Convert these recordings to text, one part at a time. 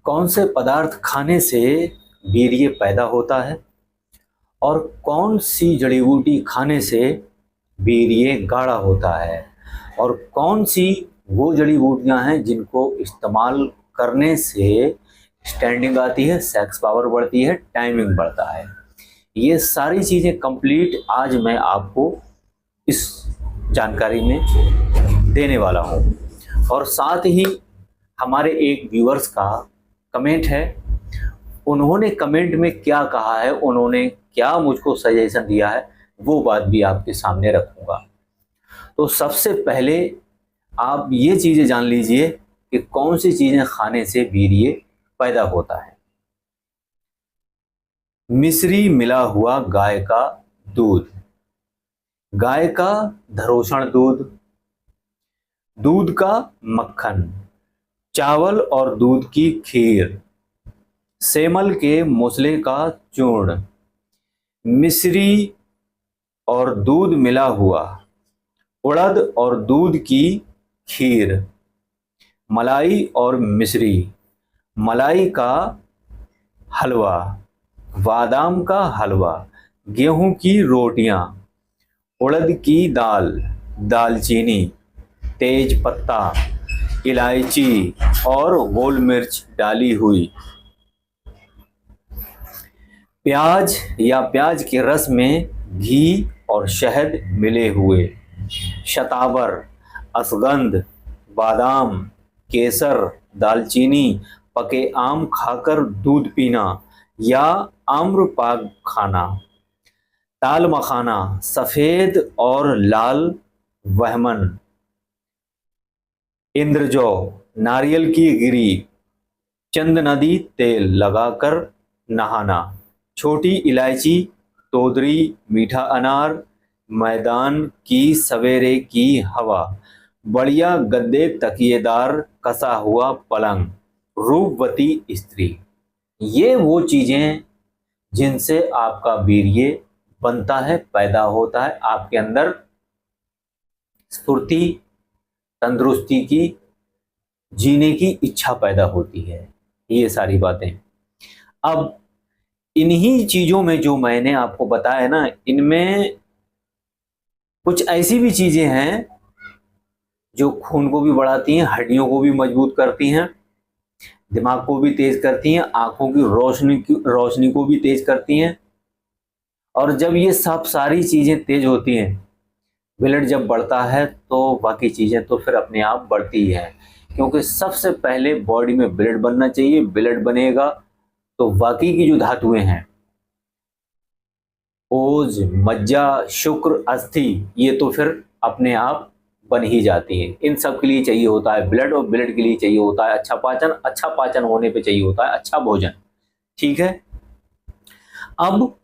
कौन से पदार्थ खाने से वीर्य पैदा होता है और कौन सी जड़ी बूटी खाने से वीर्य गाढ़ा होता है और कौन सी वो जड़ी बूटियां हैं जिनको इस्तेमाल करने से स्टैंडिंग आती है, सेक्स पावर बढ़ती है, टाइमिंग बढ़ता है। ये सारी चीज़ें कंप्लीट आज मैं आपको इस जानकारी में देने वाला हूँ। और साथ ही हमारे एक व्यूअर्स का कमेंट है, उन्होंने कमेंट में क्या कहा है, उन्होंने क्या मुझको सजेशन दिया है, वो बात भी आपके सामने रखूँगा। तो सबसे पहले आप ये चीज़ें जान लीजिए कि कौन सी चीज़ें खाने से वीर्य पैदा होता है। मिश्री मिला हुआ गाय का दूध, गाय का धरोषण दूध, दूध का मक्खन, चावल और दूध की खीर, सेमल के मूसले का चूर्ण, मिश्री और दूध मिला हुआ, उड़द और दूध की खीर, मलाई और मिश्री, मलाई का हलवा, बादाम का हलवा, गेहूं की रोटियां, उड़द की दाल, दालचीनी, तेज पत्ता, इलायची और गोल मिर्च डाली हुई, प्याज या प्याज के रस में घी और शहद मिले हुए, शतावर, असगंध, बादाम, केसर, दालचीनी, पके आम खाकर दूध पीना या आम्रपाक खाना, ताल मखाना, सफेद और लाल वहमन, इंद्रजौ, नारियल की गिरी, चंद नदी तेल लगाकर नहाना, छोटी इलायची, तोदरी, मीठा अनार, मैदान की सवेरे की हवा, बढ़िया गद्दे तकिएदार कसा हुआ पलंग, रूपवती स्त्री। ये वो चीजें जिनसे आपका वीर्य बनता है, पैदा होता है, आपके अंदर स्फूर्ति, तंदुरुस्ती की, जीने की इच्छा पैदा होती है। ये सारी बातें अब इन्हीं चीजों में जो मैंने आपको बताया ना, इनमें कुछ ऐसी भी चीजें हैं जो खून को भी बढ़ाती हैं, हड्डियों को भी मजबूत करती हैं, दिमाग को भी तेज करती हैं, आंखों की रोशनी को भी तेज करती हैं। और जब ये सब सारी चीजें तेज होती हैं, ब्लड जब बढ़ता है, तो बाकी चीजें तो फिर अपने आप बढ़ती ही हैं। क्योंकि सबसे पहले बॉडी में ब्लड बनना चाहिए, ब्लड बनेगा तो बाकी की जो धातुएं हैं, ओज, मज्जा, शुक्र, अस्थि, ये तो फिर अपने आप बन ही जाती है। इन सब के लिए चाहिए होता है ब्लड, और ब्लड के लिए चाहिए होता है अच्छा पाचन, अच्छा पाचन होने पे चाहिए होता है अच्छा भोजन। ठीक है, अब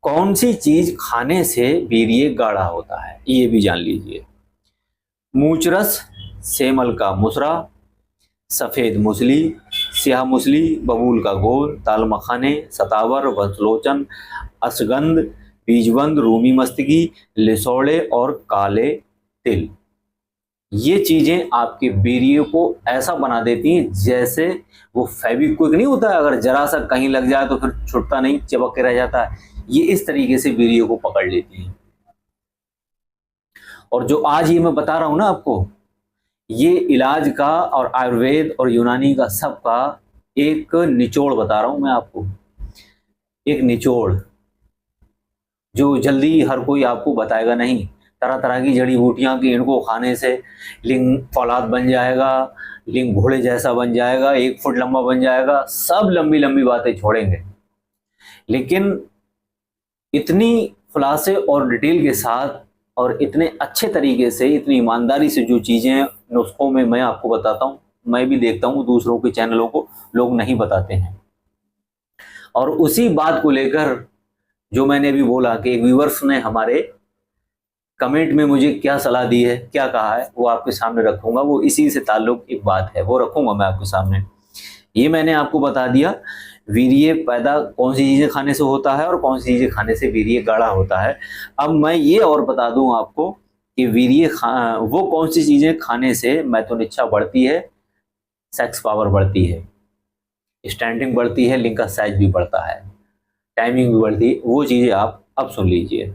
कौन सी चीज खाने से वीर्य गाढ़ा होता है ये भी जान लीजिए। मूचरस, सेमल का मुसरा, सफेद मूसली, स्याह मूसली, बबूल का गोल, ताल मखाने, सतावर, वंशलोचन, असगंध, बीजबंद, रूमी मस्तकी, लिसोड़े और काले तिल। ये चीजें आपके वीर्य को ऐसा बना देती हैं जैसे वो फेविक्विक नहीं होता है, अगर जरा सा कहीं लग जाए तो फिर छूटता नहीं, चिपक के रह जाता है। ये इस तरीके से वीर्य को पकड़ लेती हैं। और जो आज ये मैं बता रहा हूं ना आपको, ये इलाज का और आयुर्वेद और यूनानी का सबका एक निचोड़ बता रहा हूं मैं आपको, एक निचोड़ जो जल्दी हर कोई आपको बताएगा नहीं। तरह तरह की जड़ी बूटियां की इनको खाने से लिंग फौलाद बन जाएगा, लिंग घोड़े जैसा बन जाएगा, 1 फुट लंबा बन जाएगा, सब लंबी लंबी बातें छोड़ेंगे। लेकिन इतनी खुलासे और डिटेल के साथ और इतने अच्छे तरीके से, इतनी ईमानदारी से जो चीज़ें नुस्खों में मैं आपको बताता हूँ, मैं भी देखता हूँ दूसरों के चैनलों को लोग नहीं बताते हैं। और उसी बात को लेकर जो मैंने अभी बोला कि एक व्यूअर्स ने हमारे कमेंट में मुझे क्या सलाह दी है, क्या कहा है, वो आपके सामने रखूंगा। वो इसी से ताल्लुक एक बात है, वो रखूंगा मैं आपके सामने। ये मैंने आपको बता दिया वीर्य पैदा कौन सी चीज़ें खाने से होता है और कौन सी चीज़ें खाने से वीर्य गाढ़ा होता है। अब मैं ये और बता दूं आपको कि वो कौन सी चीज़ें खाने से मैथुन इच्छा बढ़ती है, सेक्स पावर बढ़ती है। स्टैंडिंग बढ़ती है, लिंक का साइज भी बढ़ता है, टाइमिंग भी बढ़ती है, वो चीज़ें आप अब सुन लीजिए।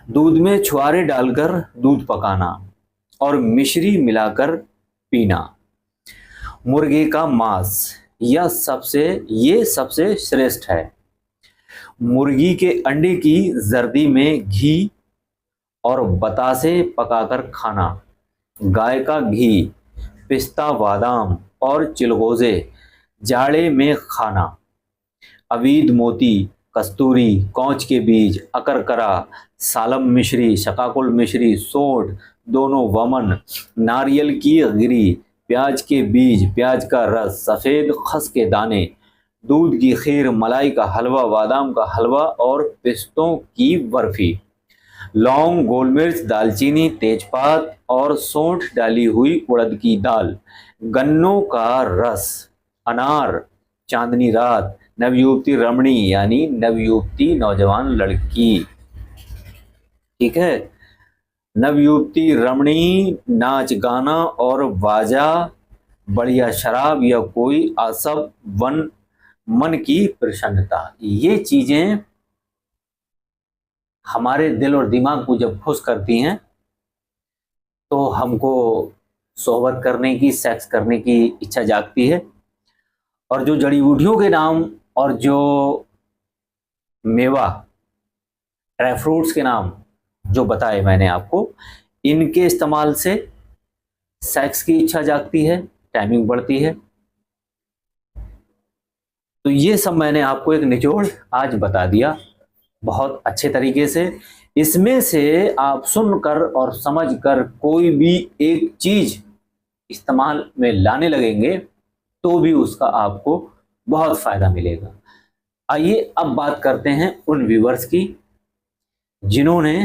दूध में छुआरे डालकर दूध पकाना और मिश्री मिलाकर पीना, मुर्गे का मांस यह ये सबसे श्रेष्ठ है। मुर्गी के अंडे की जर्दी में घी और बतासे पकाकर खाना, गाय का घी, पिस्ता बादाम और चिलगोजे जाड़े में खाना, अवीद मोती, कस्तूरी, कौच के बीज, अकरकरा, सालम मिश्री, शकाकुल मिश्री, सोंठ, दोनों वमन, नारियल की गिरी, प्याज के बीज, प्याज का रस, सफ़ेद खस के दाने, दूध की खीर, मलाई का हलवा, बादाम का हलवा और पिस्तों की बर्फी, लौंग, गोल मिर्च, दालचीनी, तेजपात और सौंठ डाली हुई उड़द की दाल, गन्नों का रस, अनार, चांदनी रात, नवयुवती रमणी यानी नवयुवती नौजवान लड़की, ठीक है, नवयुवती रमणी, नाच गाना और बाजा, बढ़िया शराब या कोई आसब, वन, मन की प्रसन्नता। ये चीजें हमारे दिल और दिमाग को जब खुश करती हैं तो हमको सोहबत करने की, सेक्स करने की इच्छा जागती है। और जो जड़ी बूटियों के नाम और जो मेवा, ड्राई फ्रूट्स के नाम जो बताए मैंने आपको, इनके इस्तेमाल से सेक्स की इच्छा जागती है, टाइमिंग बढ़ती है। तो ये सब मैंने आपको एक निचोड़ आज बता दिया बहुत अच्छे तरीके से। इसमें से आप सुनकर और समझकर कोई भी एक चीज इस्तेमाल में लाने लगेंगे तो भी उसका आपको बहुत फायदा मिलेगा। आइए अब बात करते हैं उन व्यूअर्स की जिन्होंने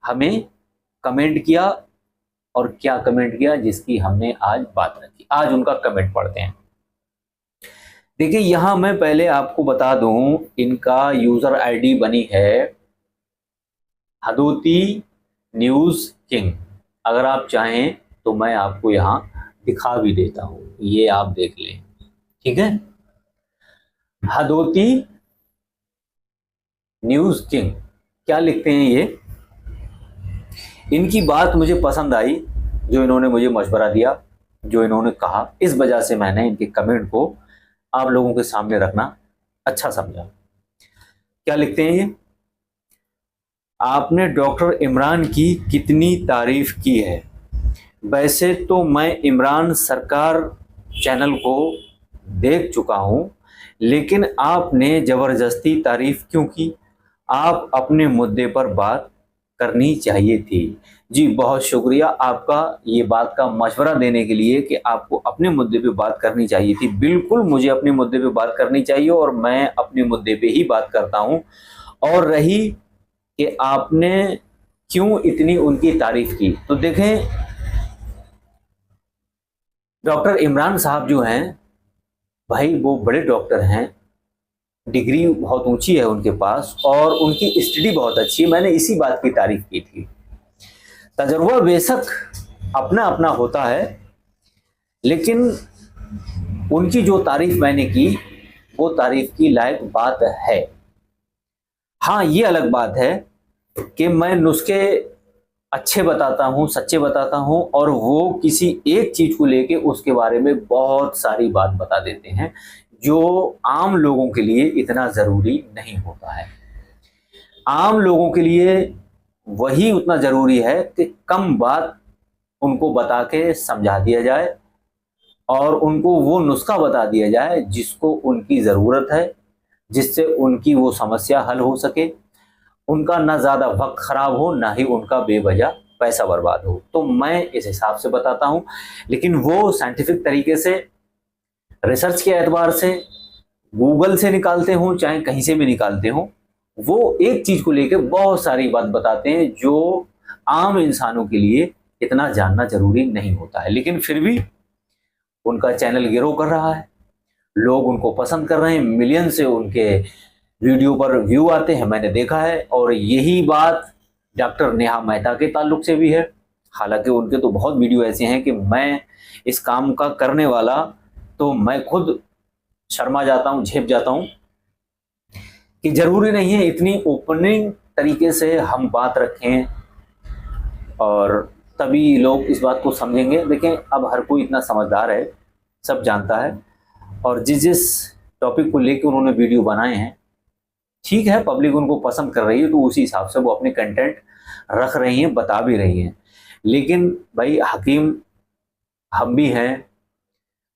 हमें कमेंट किया, और क्या कमेंट किया जिसकी हमने आज बात रखी। आज उनका कमेंट पढ़ते हैं। देखिए, यहां मैं पहले आपको बता दूं, इनका यूजर आईडी बनी है हदोती न्यूज किंग। अगर आप चाहें तो मैं आपको यहां दिखा भी देता हूं, ये आप देख लें, ठीक है। हदोती न्यूज किंग क्या लिखते हैं ये। इनकी बात मुझे पसंद आई, जो इन्होंने मुझे मशवरा दिया, जो इन्होंने कहा, इस वजह से मैंने इनके कमेंट को आप लोगों के सामने रखना अच्छा समझा। क्या लिखते हैं ये, आपने डॉक्टर इमरान की कितनी तारीफ की है। वैसे तो मैं इमरान सरकार चैनल को देख चुका हूं, लेकिन आपने ज़बरदस्ती तारीफ क्यों की। आप अपने मुद्दे पर बात करनी चाहिए थी। जी बहुत शुक्रिया आपका ये बात का मशवरा देने के लिए कि आपको अपने मुद्दे पे बात करनी चाहिए थी। बिल्कुल मुझे अपने मुद्दे पे बात करनी चाहिए और मैं अपने मुद्दे पे ही बात करता हूं। और रही कि आपने क्यों इतनी उनकी तारीफ की, तो देखें, डॉक्टर इमरान साहब जो हैं भाई, वो बड़े डॉक्टर हैं, डिग्री बहुत ऊंची है उनके पास और उनकी स्टडी बहुत अच्छी है। मैंने इसी बात की तारीफ की थी। तजुर्बा बेशक अपना अपना होता है, लेकिन उनकी जो तारीफ मैंने की वो तारीफ की लायक बात है। हाँ, ये अलग बात है कि मैं नुस्खे अच्छे बताता हूँ, सच्चे बताता हूँ, और वो किसी एक चीज को लेके उसके बारे में बहुत सारी बात बता देते हैं जो आम लोगों के लिए इतना जरूरी नहीं होता है। आम लोगों के लिए वही उतना जरूरी है कि कम बात उनको बता के समझा दिया जाए और उनको वो नुस्खा बता दिया जाए जिसको उनकी ज़रूरत है, जिससे उनकी वो समस्या हल हो सके, उनका ना ज़्यादा वक्त ख़राब हो, ना ही उनका बेवजह पैसा बर्बाद हो। तो मैं इस हिसाब से बताता हूँ, लेकिन वो साइंटिफिक तरीके से, रिसर्च के एतबार से, गूगल से निकालते हों चाहे कहीं से भी निकालते हों, वो एक चीज़ को लेकर बहुत सारी बात बताते हैं जो आम इंसानों के लिए इतना जानना जरूरी नहीं होता है। लेकिन फिर भी उनका चैनल ग्रो कर रहा है, लोग उनको पसंद कर रहे हैं, मिलियन से उनके वीडियो पर व्यू आते हैं, मैंने देखा है। और यही बात डॉक्टर नेहा मेहता के ताल्लुक से भी है। हालांकि उनके तो बहुत वीडियो ऐसे हैं कि मैं इस काम का करने वाला तो मैं खुद शर्मा जाता हूँ, झेप जाता हूँ कि जरूरी नहीं है इतनी ओपनिंग तरीके से हम बात रखें और तभी लोग इस बात को समझेंगे। देखें, अब हर कोई इतना समझदार है, सब जानता है, और जिस जिस टॉपिक को लेकर उन्होंने वीडियो बनाए हैं, ठीक है, पब्लिक उनको पसंद कर रही है तो उसी हिसाब से वो अपने कंटेंट रख रही हैं, बता भी रही हैं। लेकिन भाई हकीम हम भी हैं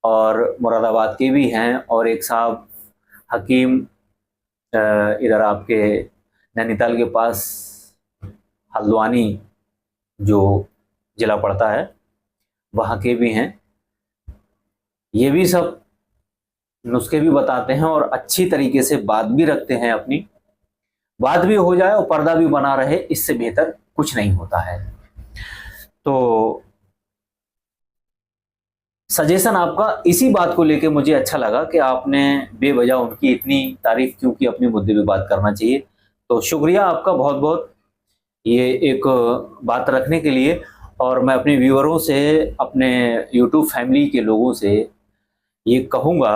और मुरादाबाद के भी हैं, और एक साहब हकीम इधर आपके नैनीताल के पास हल्द्वानी जो जिला पड़ता है वहाँ के भी हैं। ये भी सब नुस्खे भी बताते हैं और अच्छी तरीके से बात भी रखते हैं, अपनी बात भी हो जाए और पर्दा भी बना रहे, इससे बेहतर कुछ नहीं होता है। तो सजेशन आपका इसी बात को लेके मुझे अच्छा लगा कि आपने बेवजह उनकी इतनी तारीफ क्यों की, अपने मुद्दे पे बात करना चाहिए। तो शुक्रिया आपका बहुत बहुत, ये एक बात रखने के लिए। और मैं अपने व्यूअरों से, अपने यूट्यूब फैमिली के लोगों से ये कहूँगा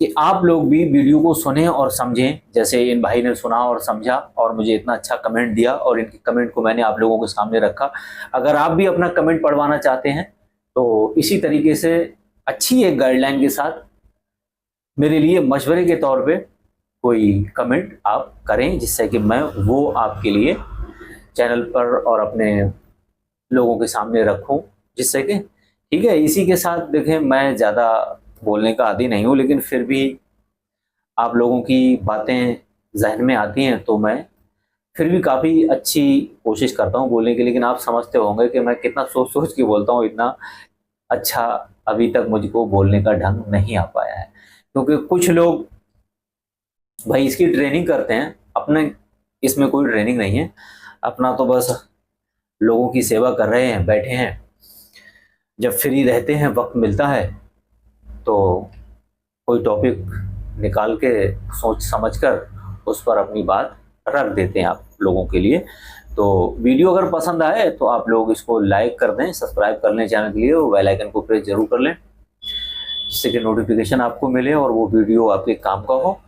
कि आप लोग भी वीडियो को सुनें और समझें, जैसे इन भाई ने सुना और समझा और मुझे इतना अच्छा कमेंट दिया, और इनके कमेंट को मैंने आप लोगों के सामने रखा। अगर आप भी अपना कमेंट पढ़वाना चाहते हैं तो इसी तरीके से अच्छी एक गाइडलाइन के साथ मेरे लिए मशवरे के तौर पे कोई कमेंट आप करें, जिससे कि मैं वो आपके लिए चैनल पर और अपने लोगों के सामने रखूं, जिससे कि ठीक है। इसी के साथ देखें, मैं ज़्यादा बोलने का आदी नहीं हूँ, लेकिन फिर भी आप लोगों की बातें जहन में आती हैं तो मैं फिर भी काफ़ी अच्छी कोशिश करता हूँ बोलने की। लेकिन आप समझते होंगे कि मैं कितना सोच सोच के बोलता हूँ, इतना अच्छा अभी तक मुझको बोलने का ढंग नहीं आ पाया है। क्योंकि कुछ लोग भाई इसकी ट्रेनिंग करते हैं, अपने इसमें कोई ट्रेनिंग नहीं है, अपना तो बस लोगों की सेवा कर रहे हैं, बैठे हैं, जब फ्री रहते हैं, वक्त मिलता है तो कोई टॉपिक निकाल के सोच समझ कर उस पर अपनी बात रख देते हैं आप लोगों के लिए। तो वीडियो अगर पसंद आए तो आप लोग इसको लाइक कर दें, सब्सक्राइब कर लें चैनल के लिए, और बेल आइकन को प्रेस जरूर कर लें, जिससे कि नोटिफिकेशन आपको मिले और वो वीडियो आपके काम का हो।